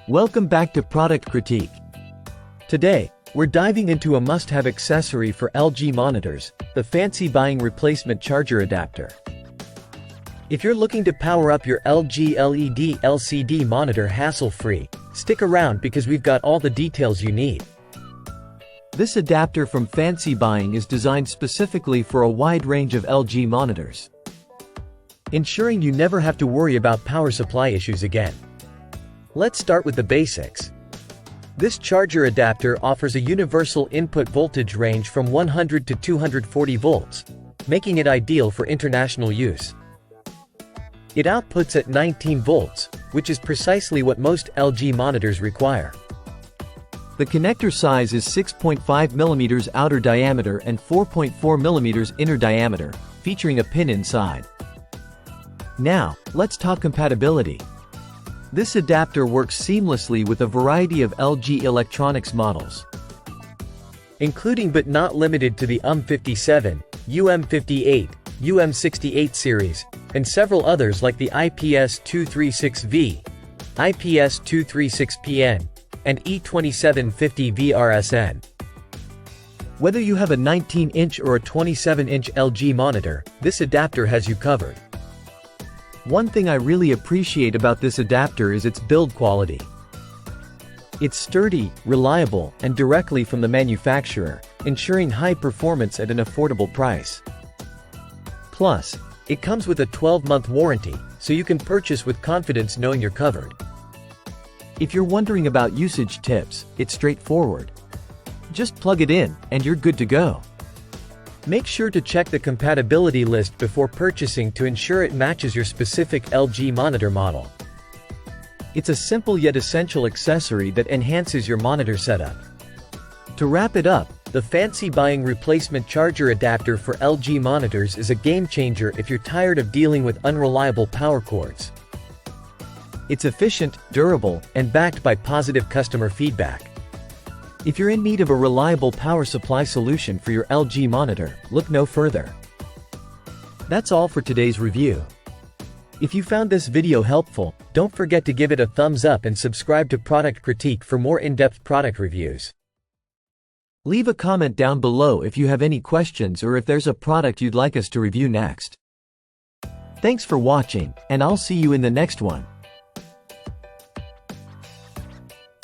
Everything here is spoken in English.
Welcome back to Product Critique. Today, we're diving into a must-have accessory for LG monitors, the fancy buying replacement charger adapter. If you're looking to power up your LG LED LCD monitor hassle-free, stick around because we've got all the details you need. This adapter from Fancy Buying is designed specifically for a wide range of LG monitors, ensuring you never have to worry about power supply issues again. Let's start with the basics. This charger adapter offers a universal input voltage range from 100 to 240 volts, making it ideal for international use. It outputs at 19 volts, which is precisely what most LG monitors require. The connector size is 6.5 mm outer diameter and 4.4 mm inner diameter, featuring a pin inside. Now, let's talk compatibility. This adapter works seamlessly with a variety of LG electronics models, including but not limited to the UM57, UM58, UM68 series, and several others like the IPS236V, IPS236PN, and E2750 VRSN. Whether you have a 19-inch or a 27-inch LG monitor, this adapter has you covered. One thing I really appreciate about this adapter is its build quality. It's sturdy, reliable, and directly from the manufacturer, ensuring high performance at an affordable price. Plus, it comes with a 12-month warranty, so you can purchase with confidence knowing you're covered. If you're wondering about usage tips, it's straightforward. Just plug it in, and you're good to go. Make sure to check the compatibility list before purchasing to ensure it matches your specific LG monitor model. It's a simple yet essential accessory that enhances your monitor setup. To wrap it up, the Fancy Buying replacement charger adapter for LG monitors is a game-changer if you're tired of dealing with unreliable power cords. It's efficient, durable, and backed by positive customer feedback. If you're in need of a reliable power supply solution for your LG monitor, look no further. That's all for today's review. If you found this video helpful, don't forget to give it a thumbs up and subscribe to Product Critique for more in-depth product reviews. Leave a comment down below if you have any questions or if there's a product you'd like us to review next. Thanks for watching, and I'll see you in the next one.